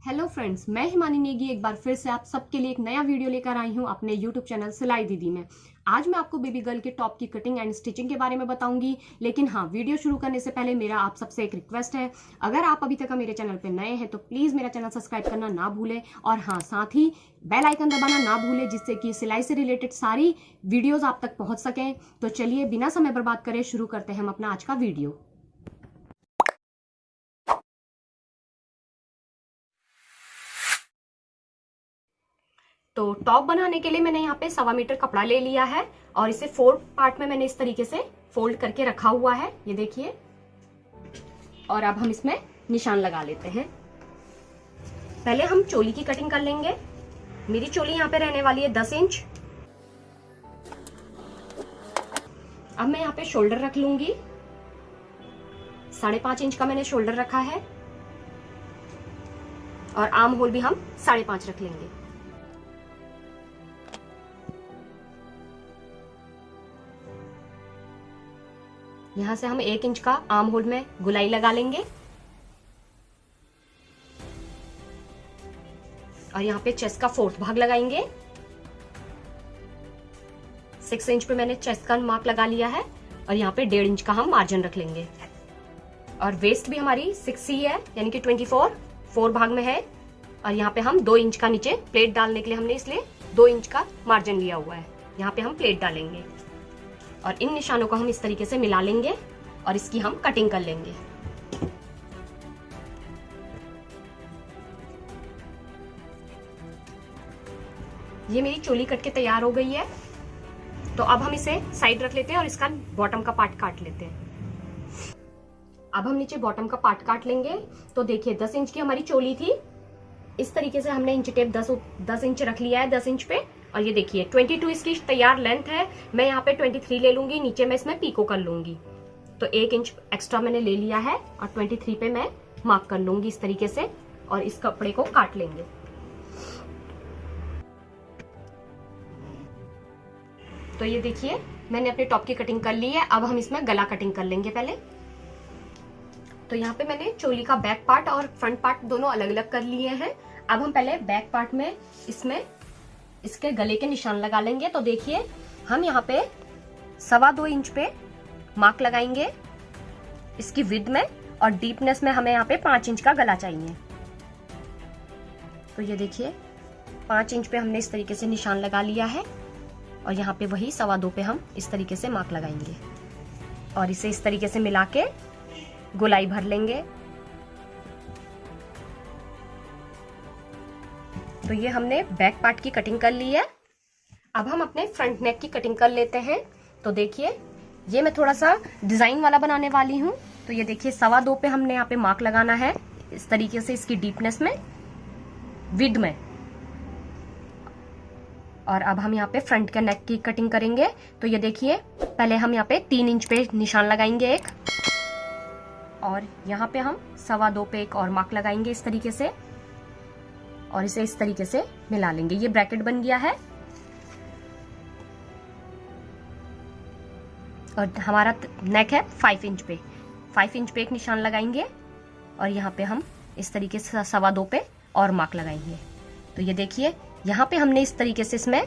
Hello friends, मैं हिमानी नेगी एक बार फिर से आप सबके लिए एक नया वीडियो लेकर आई हूं अपने यूट्यूब चैनल सिलाई दीदी में। आज मैं आपको बेबी गर्ल के टॉप की कटिंग एंड स्टिचिंग के बारे में बताऊंगी। लेकिन हाँ, वीडियो शुरू करने से पहले मेरा आप सबसे एक रिक्वेस्ट है, अगर आप अभी तक मेरे चैनल पर नए हैं तो प्लीज मेरा चैनल सब्सक्राइब करना ना भूलें और हाँ, साथ ही बेल आइकन दबाना ना भूलें, जिससे कि सिलाई से रिलेटेड सारी वीडियोज आप तक पहुंच सकें। तो चलिए बिना समय बर्बाद करे शुरू करते हैं हम अपना आज का वीडियो। तो टॉप बनाने के लिए मैंने यहाँ पे 1.25 मीटर कपड़ा ले लिया है और इसे 4 पार्ट में मैंने इस तरीके से फोल्ड करके रखा हुआ है, ये देखिए। और अब हम इसमें निशान लगा लेते हैं। पहले हम चोली की कटिंग कर लेंगे। मेरी चोली यहाँ पे रहने वाली है 10 इंच। अब मैं यहाँ पे शोल्डर रख लूंगी। 5.5 इंच का मैंने शोल्डर रखा है और आर्म होल भी हम 5.5 रख लेंगे। यहां से हम 1 इंच का आर्म होल में गुलाई लगा लेंगे और यहाँ पे चेस्ट का 4th भाग लगाएंगे। 6 इंच पे मैंने चेस्ट का मार्क लगा लिया है और यहाँ पे 1.5 इंच का हम मार्जिन रख लेंगे। और वेस्ट भी हमारी 6 ही है, यानी कि 4 भाग में है। और यहाँ पे हम 2 इंच का नीचे प्लेट डालने के लिए हमने इसलिए 2 इंच का मार्जिन लिया हुआ है। यहाँ पे हम प्लेट डालेंगे और इन निशानों को हम इस तरीके से मिला लेंगे और इसकी हम कटिंग कर लेंगे। ये मेरी चोली कट के तैयार हो गई है। तो अब हम इसे साइड रख लेते हैं और इसका बॉटम का पार्ट काट लेते हैं। अब हम नीचे बॉटम का पार्ट काट लेंगे। तो देखिए 10 इंच की हमारी चोली थी, इस तरीके से हमने इंच टेप 10 इंच रख लिया है 10 इंच पे। और ये देखिए 22 इसकी तैयार लेंथ है। मैं यहाँ पे 23 ले लूंगी, नीचे मैं इसमें पीको कर लूंगी। तो 1 इंच एक्स्ट्रा मैंने ले लिया है और 23 पे मैं मार्क कर लूंगी इस तरीके से और इस कपड़े को काट लेंगे। तो ये देखिए मैंने अपने टॉप की कटिंग कर ली है। अब हम इसमें गला कटिंग कर लेंगे पहले। तो यहाँ पे मैंने चोली का बैक पार्ट और फ्रंट पार्ट दोनों अलग अलग कर लिए हैं। अब हम पहले बैक पार्ट में इसमें इसके गले के निशान लगा लेंगे। तो देखिए हम यहाँ पे 2.25 इंच पे मार्क लगाएंगे इसकी विड्थ में और डीपनेस में हमें यहाँ पे 5 इंच का गला चाहिए। तो ये देखिए 5 इंच पे हमने इस तरीके से निशान लगा लिया है और यहाँ पे वही 2.25 पे हम इस तरीके से मार्क लगाएंगे और इसे इस तरीके से मिला के गोलाई भर लेंगे। तो ये हमने बैक पार्ट की कटिंग कर ली है। अब हम अपने फ्रंट नेक की कटिंग कर लेते हैं। तो देखिए ये मैं थोड़ा सा डिजाइन वाला बनाने वाली हूँ। तो ये देखिए 2.25 पे हमने यहाँ पे मार्क लगाना है इस तरीके से, इसकी डीपनेस में, विड्थ में। और अब हम यहाँ पे फ्रंट के नेक की कटिंग करेंगे। तो ये देखिए पहले हम यहाँ पे 3 इंच पे निशान लगाएंगे एक, और यहाँ पे हम 2.25 पे एक और मार्क लगाएंगे इस तरीके से और इसे इस तरीके से मिला लेंगे। ये ब्रैकेट बन गया है और हमारा नेक है 5 इंच पे। 5 इंच पे एक निशान लगाएंगे और यहाँ पे हम इस तरीके से 2.25 पे और मार्क लगाएंगे। तो ये देखिए यहाँ पे हमने इस तरीके से इसमें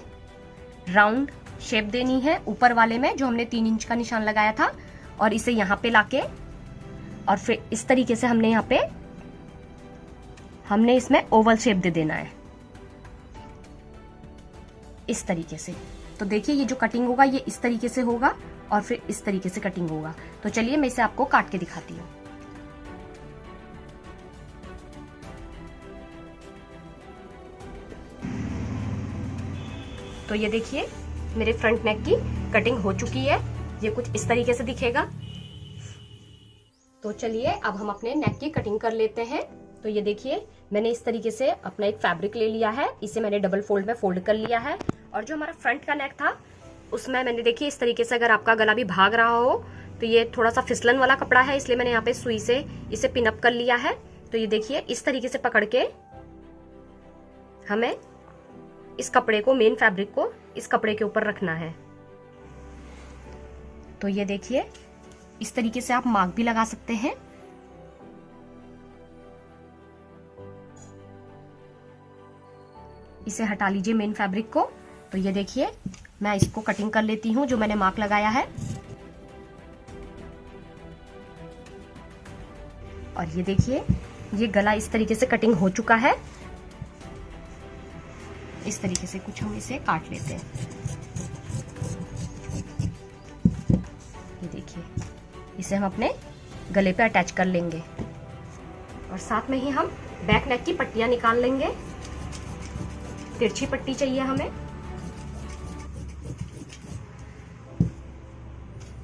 राउंड शेप देनी है ऊपर वाले में, जो हमने 3 इंच का निशान लगाया था, और इसे यहाँ पे लाके और फिर इस तरीके से हमने इसमें ओवल शेप दे देना है इस तरीके से। तो देखिए ये जो कटिंग होगा ये इस तरीके से होगा और फिर इस तरीके से कटिंग होगा। तो चलिए मैं इसे आपको काट के दिखाती हूँ। तो ये देखिए मेरे फ्रंट नेक की कटिंग हो चुकी है। ये कुछ इस तरीके से दिखेगा। तो चलिए अब हम अपने नेक की कटिंग कर लेते हैं। तो ये देखिए मैंने इस तरीके से अपना एक फैब्रिक ले लिया है, इसे मैंने डबल फोल्ड में फोल्ड कर लिया है। और जो हमारा फ्रंट का नेक था उसमें मैंने देखिए इस तरीके से, अगर आपका गला भी भाग रहा हो तो ये थोड़ा सा फिसलन वाला कपड़ा है, इसलिए मैंने यहाँ पे सुई से इसे पिनअप कर लिया है। तो ये देखिए इस तरीके से पकड़ के हमें इस कपड़े को, मेन फैब्रिक को इस कपड़े के ऊपर रखना है। तो ये देखिए इस तरीके से आप मार्क भी लगा सकते हैं। इसे हटा लीजिए मेन फैब्रिक को। तो ये देखिए मैं इसको कटिंग कर लेती हूँ जो मैंने मार्क लगाया है। और ये देखिए ये गला इस तरीके से कटिंग हो चुका है। इस तरीके से कुछ हम इसे काट लेते हैं। ये देखिए इसे हम अपने गले पे अटैच कर लेंगे और साथ में ही हम बैक नेक की पट्टियां निकाल लेंगे। तिरछी पट्टी चाहिए हमें।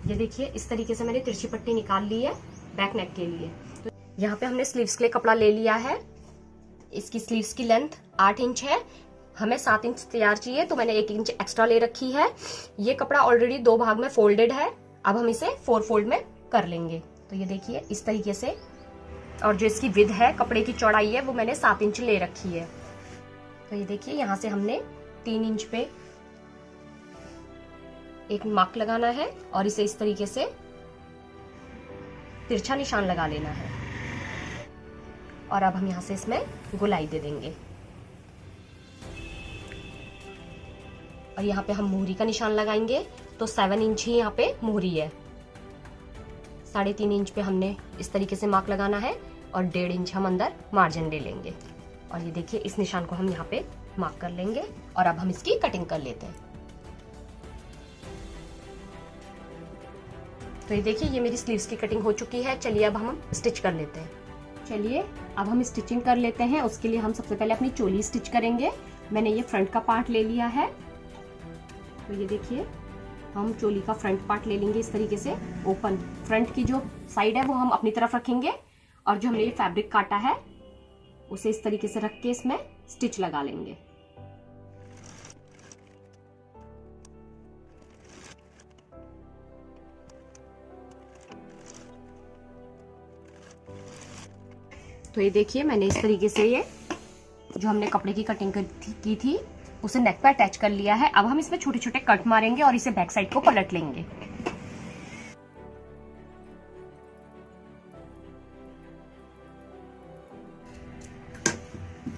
ये देखिए इस तरीके से मैंने तिरछी पट्टी निकाल ली है बैक नेक के लिए। तो यहाँ पे हमने स्लीव्स के लिए कपड़ा ले लिया है। इसकी स्लीव्स की लेंथ 8 इंच है। हमें 7 इंच तैयार चाहिए तो मैंने 1 इंच एक्स्ट्रा ले रखी है। ये कपड़ा ऑलरेडी 2 भाग में फोल्डेड है। अब हम इसे 4 फोल्ड में कर लेंगे। तो ये देखिए इस तरीके से। और जो इसकी विड्थ है, कपड़े की चौड़ाई है, वो मैंने 7 इंच ले रखी है। तो ये देखिए यहाँ से हमने 3 इंच पे एक मार्क लगाना है और इसे इस तरीके से तिरछा निशान लगा लेना है। और अब हम यहाँ से इसमें गोलाई दे देंगे और यहाँ पे हम मोहरी का निशान लगाएंगे। तो 7 इंच ही यहाँ पे मोहरी है। 3.5 इंच पे हमने इस तरीके से मार्क लगाना है और 1.5 इंच हम अंदर मार्जिन ले लेंगे। और ये देखिए इस निशान को हम यहाँ पे मार्क कर लेंगे और अब हम इसकी कटिंग कर लेते हैं। तो ये देखिए ये मेरी स्लीव्स की कटिंग हो चुकी है। चलिए अब हम स्टिच कर लेते हैं। चलिए अब हम स्टिचिंग कर लेते हैं। उसके लिए हम सबसे पहले अपनी चोली स्टिच करेंगे। मैंने ये फ्रंट का पार्ट ले लिया है। तो ये देखिए हम चोली का फ्रंट पार्ट ले लेंगे इस तरीके से। ओपन फ्रंट की जो साइड है वो हम अपनी तरफ रखेंगे और जो हमने ये फैब्रिक काटा है उसे इस तरीके से रख के इसमें स्टिच लगा लेंगे। तो ये देखिए मैंने इस तरीके से ये जो हमने कपड़े की कटिंग की थी उसे नेक पे अटैच कर लिया है। अब हम इसमें छोटे छोटे कट मारेंगे और इसे बैक साइड को पलट लेंगे।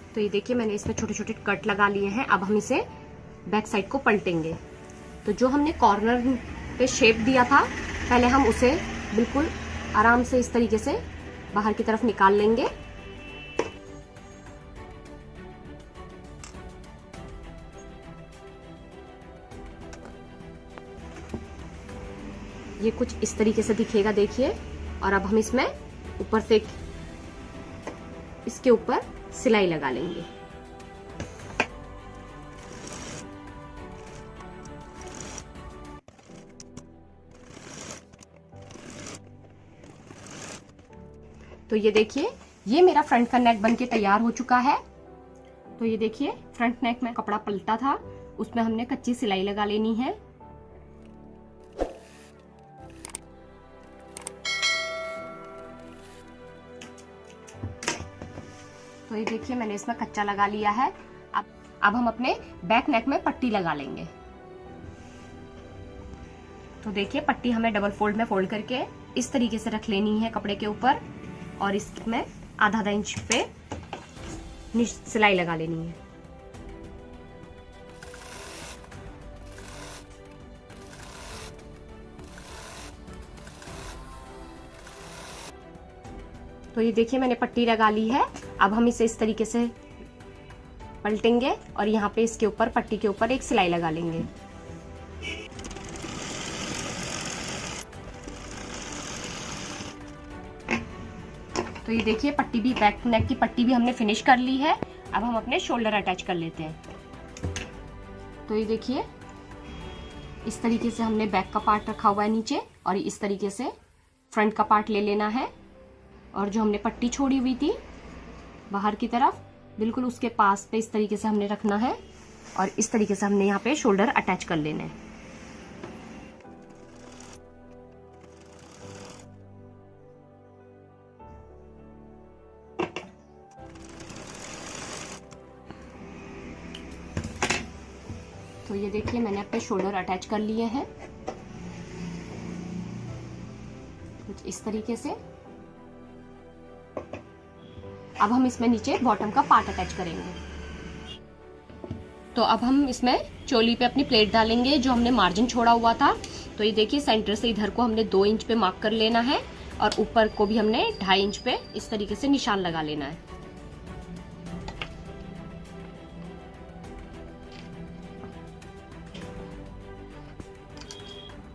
तो ये देखिए मैंने इसमें छोटे छोटे कट लगा लिए हैं। अब हम इसे बैक साइड को पलटेंगे। तो जो हमने कॉर्नर पे शेप दिया था पहले हम उसे बिल्कुल आराम से इस तरीके से बाहर की तरफ निकाल लेंगे। ये कुछ इस तरीके से दिखेगा देखिए। और अब हम इसमें ऊपर से इसके ऊपर सिलाई लगा लेंगे। तो ये देखिए ये मेरा फ्रंट का नेक बनके तैयार हो चुका है। तो ये देखिए फ्रंट नेक में कपड़ा पलटा था उसमें हमने कच्ची सिलाई लगा लेनी है। तो ये देखिए मैंने इसमें कच्चा लगा लिया है। अब हम अपने बैक नेक में पट्टी लगा लेंगे। तो देखिए पट्टी हमें डबल फोल्ड में फोल्ड करके इस तरीके से रख लेनी है कपड़े के ऊपर और इसमें आधा इंच पे सिलाई लगा लेनी है। तो ये देखिए मैंने पट्टी लगा ली है। अब हम इसे इस तरीके से पलटेंगे और यहाँ पे इसके ऊपर पट्टी के ऊपर एक सिलाई लगा लेंगे। तो ये देखिए पट्टी भी बैक नेक की पट्टी भी हमने फिनिश कर ली है। अब हम अपने शोल्डर अटैच कर लेते हैं। तो ये देखिए इस तरीके से हमने बैक का पार्ट रखा हुआ है नीचे और इस तरीके से फ्रंट का पार्ट ले लेना है और जो हमने पट्टी छोड़ी हुई थी बाहर की तरफ बिल्कुल उसके पास पे इस तरीके से हमने रखना है और इस तरीके से हमने यहाँ पे शोल्डर अटैच कर लेना है। तो ये देखिए मैंने अपने शोल्डर अटैच कर लिए हैं कुछ इस तरीके से। अब हम इसमें नीचे बॉटम का पार्ट अटैच करेंगे। तो अब हम इसमें चोली पे अपनी प्लेट डालेंगे जो हमने मार्जिन छोड़ा हुआ था। तो ये देखिए सेंटर से इधर को हमने 2 इंच पे मार्क कर लेना है और ऊपर को भी हमने 2.5 इंच पे इस तरीके से निशान लगा लेना है।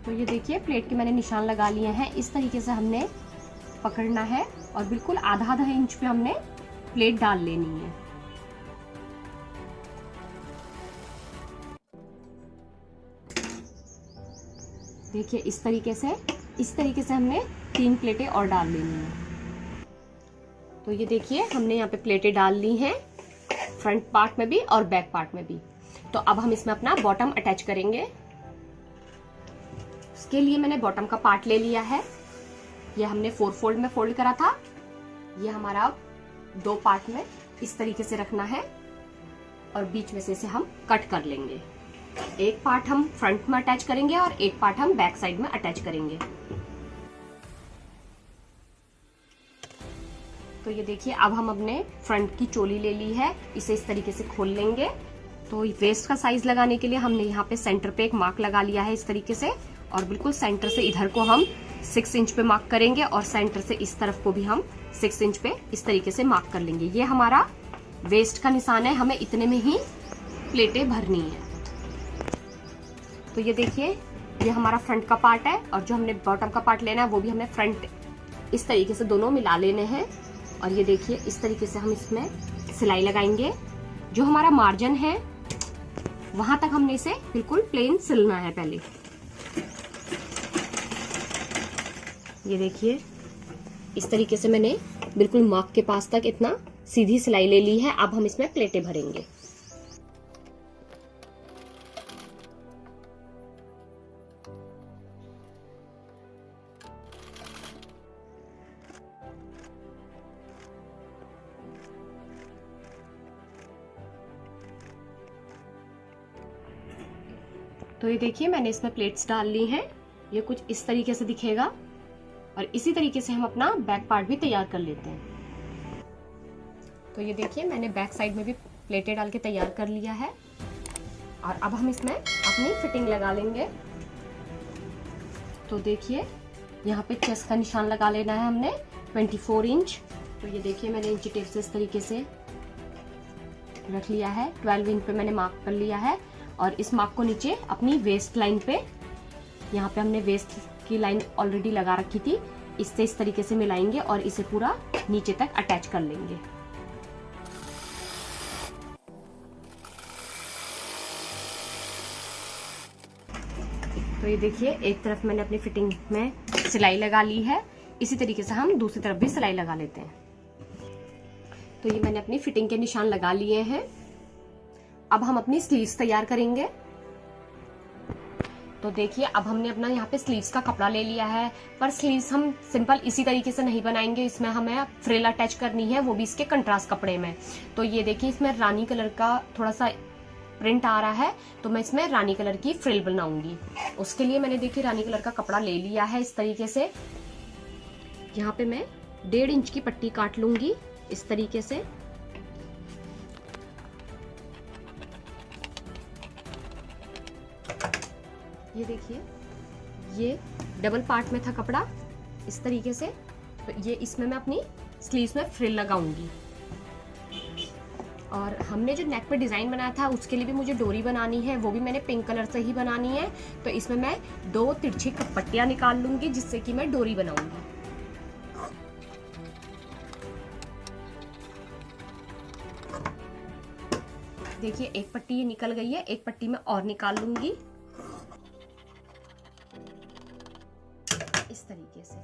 तो ये देखिए प्लेट के मैंने निशान लगा लिए हैं। इस तरीके से हमने पकड़ना है और बिल्कुल आधा इंच पे हमने प्लेट डाल लेनी है। देखिए इस तरीके से हमने 3 प्लेटें और डाल लेनी है। तो ये देखिए हमने यहाँ पे प्लेटें डाल ली हैं, फ्रंट पार्ट में भी और बैक पार्ट में भी। तो अब हम इसमें अपना बॉटम अटैच करेंगे। उसके लिए मैंने बॉटम का पार्ट ले लिया है। ये हमने 4 फोल्ड में फोल्ड करा था। ये हमारा 2 पार्ट में इस तरीके से रखना है और बीच में से इसे हम कट कर लेंगे। एक पार्ट हम फ्रंट में अटैच करेंगे और एक पार्ट हम बैक साइड में अटैच करेंगे। तो ये देखिए अब हम अपने फ्रंट की चोली ले ली है, इसे इस तरीके से खोल लेंगे। तो वेस्ट का साइज लगाने के लिए हमने यहाँ पे सेंटर पे एक मार्क लगा लिया है इस तरीके से, और बिल्कुल सेंटर से इधर को हम 6 इंच पे मार्क करेंगे और सेंटर से इस तरफ को भी हम 6 इंच पे इस तरीके से मार्क कर लेंगे। ये हमारा वेस्ट का निशान है, हमें इतने में ही प्लेटें भरनी है। तो ये देखिए ये हमारा फ्रंट का पार्ट है और जो हमने बॉटम का पार्ट लेना है वो भी हमने फ्रंट इस तरीके से दोनों मिला लेने हैं। और ये देखिए इस तरीके से हम इसमें सिलाई लगाएंगे। जो हमारा मार्जिन है वहां तक हमने इसे बिल्कुल प्लेन सिलना है पहले। ये देखिए इस तरीके से मैंने बिल्कुल मार्क के पास तक इतना सीधी सिलाई ले ली है। अब हम इसमें प्लेटें भरेंगे। तो ये देखिए मैंने इसमें प्लेट्स डाल ली हैं। ये कुछ इस तरीके से दिखेगा और इसी तरीके से हम अपना बैक पार्ट भी तैयार कर लेते हैं। तो ये देखिए मैंने बैक साइड में भी प्लेटें डाल के तैयार कर लिया है और अब हम इसमें अपनी फिटिंग लगा लेंगे। तो देखिए यहाँ पे चेस्ट का निशान लगा लेना है हमने 24 इंच। तो ये देखिए मैंने इंची टेप से इस तरीके से रख लिया है। 12 इंच पे मैंने मार्क कर लिया है और इस मार्क को नीचे अपनी वेस्ट लाइन पे, यहाँ पे हमने वेस्ट की लाइन ऑलरेडी लगा रखी थी, इससे इस तरीके से मिलाएंगे और इसे पूरा नीचे तक अटैच कर लेंगे। तो ये देखिए एक तरफ मैंने अपनी फिटिंग में सिलाई लगा ली है, इसी तरीके से हम दूसरी तरफ भी सिलाई लगा लेते हैं। तो ये मैंने अपनी फिटिंग के निशान लगा लिए हैं। अब हम अपनी स्लीव्स तैयार करेंगे। तो देखिए अब हमने अपना यहाँ पे स्लीव्स का कपड़ा ले लिया है, पर स्लीव्स हम सिंपल इसी तरीके से नहीं बनाएंगे, इसमें हमें फ्रिल अटैच करनी है, वो भी इसके कंट्रास्ट कपड़े में। तो ये देखिए इसमें रानी कलर का थोड़ा सा प्रिंट आ रहा है, तो मैं इसमें रानी कलर की फ्रिल बनाऊंगी। उसके लिए मैंने देखिए रानी कलर का कपड़ा ले लिया है इस तरीके से। यहाँ पे मैं 1.5 इंच की पट्टी काट लूंगी इस तरीके से। ये देखिए ये डबल पार्ट में था कपड़ा इस तरीके से, तो ये इसमें मैं अपनी स्लीव्स में फ्रिल लगाऊंगी। और हमने जो नेक पे डिजाइन बनाया था उसके लिए भी मुझे डोरी बनानी है, वो भी मैंने पिंक कलर से ही बनानी है। तो इसमें मैं 2 तिरछी पट्टियां निकाल लूंगी जिससे कि मैं डोरी बनाऊंगी। देखिए एक पट्टी ये निकल गई है, एक पट्टी मैं और निकाल लूंगी इस तरीके से।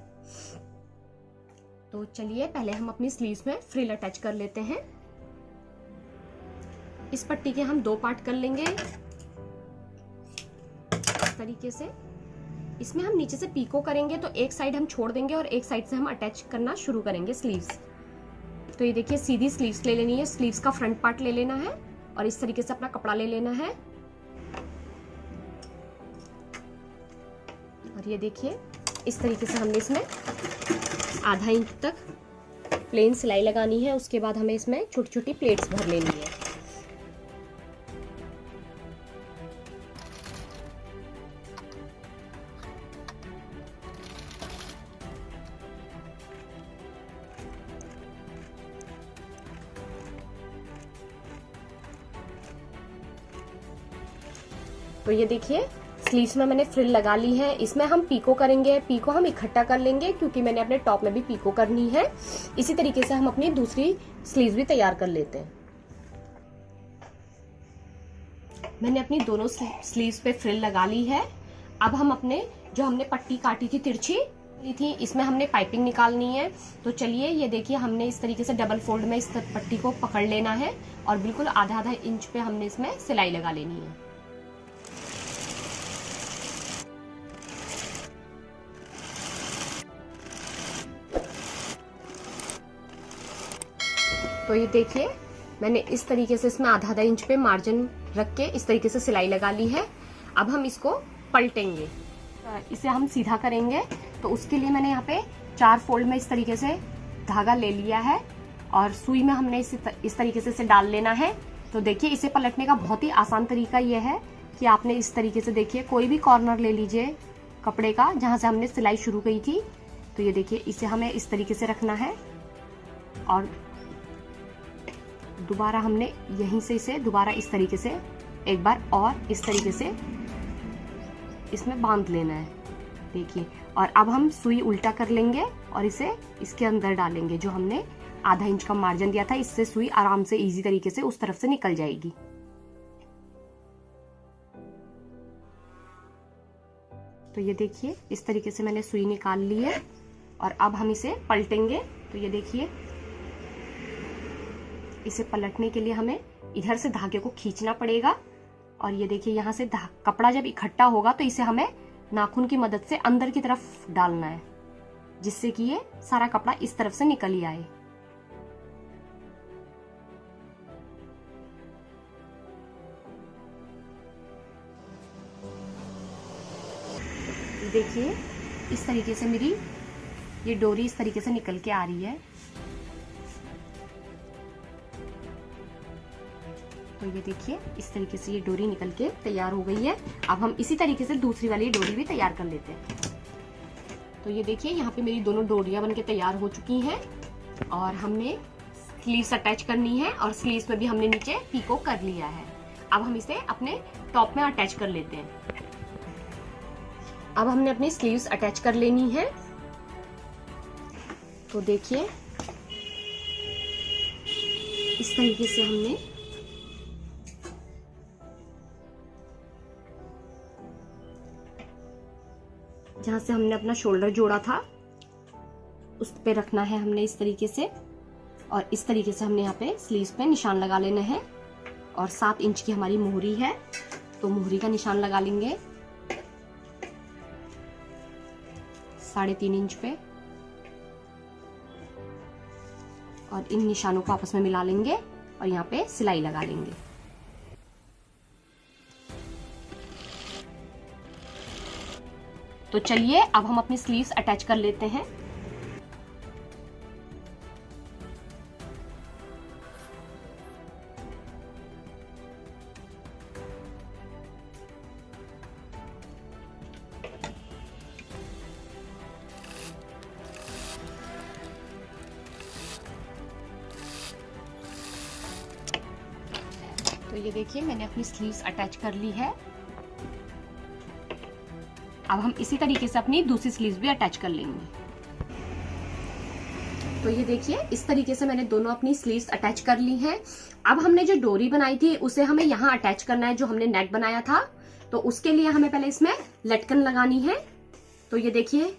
तो चलिए पहले हम अपनी स्लीव्स में फ्रिल अटैच कर लेते हैं। इस पट्टी के हम 2 पार्ट कर लेंगे इस तरीके से। इसमें हम नीचे से पीको करेंगे, तो एक साइड हम छोड़ देंगे और एक साइड से हम अटैच करना शुरू करेंगे स्लीव्स। तो ये देखिए सीधी स्लीव्स ले लेनी है, स्लीव्स का फ्रंट पार्ट ले लेना है और इस तरीके से अपना कपड़ा ले लेना है। और ये देखिए इस तरीके से हमने इसमें आधा इंच तक प्लेन सिलाई लगानी है। उसके बाद हमें इसमें छोटी छोटी प्लेट्स भर लेनी है। तो ये देखिए स्लीव्स में मैंने फ्रिल लगा ली है। इसमें हम पीको करेंगे, पीको हम इकट्ठा कर लेंगे क्योंकि मैंने अपने टॉप में भी पीको करनी है। इसी तरीके से हम अपनी दूसरी स्लीव्स भी तैयार कर लेते हैं। मैंने अपनी दोनों स्लीव्स पे फ्रिल लगा ली है। अब हम अपने जो हमने पट्टी काटी थी तिरछी ली थी, इसमें हमने पाइपिंग निकालनी है। तो चलिए ये देखिए हमने इस तरीके से डबल फोल्ड में इस पट्टी को पकड़ लेना है और बिल्कुल आधा आधा इंच पे हमने इसमें सिलाई लगा लेनी है। तो ये देखिए मैंने इस तरीके से इसमें आधा आधा इंच पे मार्जिन रख के इस तरीके से सिलाई लगा ली है। अब हम इसको पलटेंगे, इसे हम सीधा करेंगे। तो उसके लिए मैंने यहाँ पे 4 फोल्ड में इस तरीके से धागा ले लिया है और सुई में हमने इस तरीके से इसे डाल लेना है। तो देखिए इसे पलटने का बहुत ही आसान तरीका यह है कि आपने इस तरीके से देखिए कोई भी कॉर्नर ले लीजिए कपड़े का जहां से हमने सिलाई शुरू की थी। तो ये देखिए इसे हमें इस तरीके से रखना है और दोबारा हमने यहीं से इसे दोबारा इस तरीके से एक बार और इस तरीके से इसमें बांध लेना है। देखिए और अब हम सुई उल्टा कर लेंगे और इसे इसके अंदर डालेंगे। जो हमने आधा इंच का मार्जिन दिया था, इससे सुई आराम से इजी तरीके से उस तरफ से निकल जाएगी। तो ये देखिए इस तरीके से मैंने सुई निकाल ली है और अब हम इसे पलटेंगे। तो ये देखिए इसे पलटने के लिए हमें इधर से धागे को खींचना पड़ेगा और ये देखिए यहाँ से कपड़ा जब इकट्ठा होगा तो इसे हमें नाखून की मदद से अंदर की तरफ डालना है, जिससे कि ये सारा कपड़ा इस तरफ से निकल ही आए। देखिए इस तरीके से मेरी ये डोरी इस तरीके से निकल के आ रही है। तो ये देखिए इस तरीके से ये डोरी निकल के तैयार हो गई है। अब हम इसी तरीके से दूसरी वाली डोरी भी तैयार कर लेते हैं। तो ये देखिए यहाँ पे मेरी दोनों डोरियां बनके तैयार हो चुकी हैं और हमने स्लीव्स अटैच करनी है और स्लीव्स में भी हमने नीचे पीको कर लिया है। अब हम इसे अपने टॉप में अटैच कर लेते हैं। अब हमने अपनी स्लीव्स अटैच कर लेनी है। तो देखिए इस तरीके से हमने जहां से हमने अपना शोल्डर जोड़ा था उस पे रखना है हमने इस तरीके से और इस तरीके से हमने यहाँ पे स्लीव्स पे निशान लगा लेना है। और 7 इंच की हमारी मोहरी है तो मोहरी का निशान लगा लेंगे 3.5 इंच पे और इन निशानों को आपस में मिला लेंगे और यहाँ पे सिलाई लगा लेंगे। तो चलिए अब हम अपनी स्लीव्स अटैच कर लेते हैं। तो ये देखिए मैंने अपनी स्लीव्स अटैच कर ली है। अब हम इसी तरीके से अपनी दूसरी स्लीव्स भी अटैच कर लेंगे। तो ये देखिए इस तरीके से मैंने दोनों अपनी स्लीव्स अटैच कर ली हैं। अब हमने जो डोरी बनाई थी उसे हमें यहाँ अटैच करना है, जो हमने नेट बनाया था। तो उसके लिए हमें पहले इसमें लटकन लगानी है। तो ये देखिए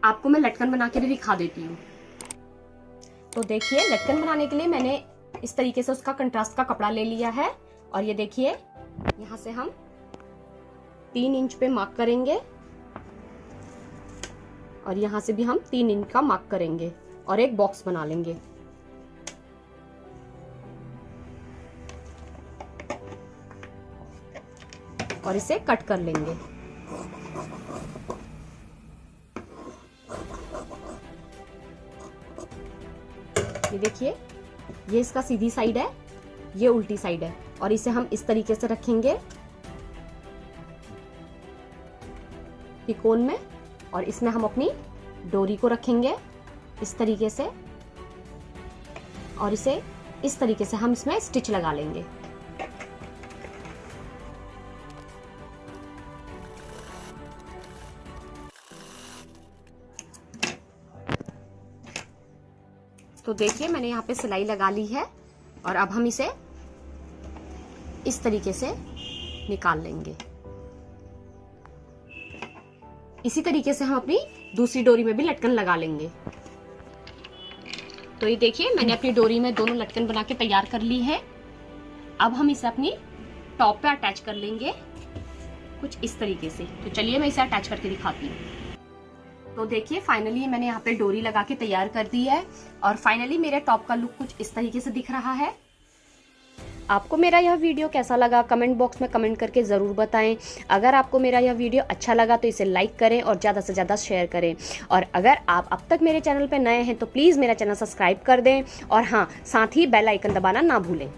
आपको मैं लटकन बना के भी दिखा देती हूँ। तो देखिए लटकन बनाने के लिए मैंने इस तरीके से उसका कंट्रास्ट का कपड़ा ले लिया है और ये देखिए यहाँ से हम 3 इंच पे मार्क करेंगे और यहां से भी हम 3 इंच का मार्क करेंगे और एक बॉक्स बना लेंगे। और इसे कट कर लेंगे। ये देखिए ये इसका सीधी साइड है, ये उल्टी साइड है और इसे हम इस तरीके से रखेंगे त्रिकोण में और इसमें हम अपनी डोरी को रखेंगे इस तरीके से और इसे इस तरीके से हम इसमें स्टिच लगा लेंगे। तो देखिए मैंने यहाँ पे सिलाई लगा ली है और अब हम इसे इस तरीके से निकाल लेंगे। इसी तरीके से हम अपनी दूसरी डोरी में भी लटकन लगा लेंगे। तो ये देखिए मैंने अपनी डोरी में दोनों लटकन बना के तैयार कर ली है। अब हम इसे अपनी टॉप पे अटैच कर लेंगे कुछ इस तरीके से। तो चलिए मैं इसे अटैच करके दिखाती हूँ। तो देखिए फाइनली मैंने यहाँ पे डोरी लगा के तैयार कर दी है और फाइनली मेरे टॉप का लुक कुछ इस तरीके से दिख रहा है। आपको मेरा यह वीडियो कैसा लगा कमेंट बॉक्स में कमेंट करके ज़रूर बताएं। अगर आपको मेरा यह वीडियो अच्छा लगा तो इसे लाइक करें और ज़्यादा से ज़्यादा शेयर करें। और अगर आप अब तक मेरे चैनल पर नए हैं तो प्लीज़ मेरा चैनल सब्सक्राइब कर दें और हाँ, साथ ही बेल आइकन दबाना ना भूलें।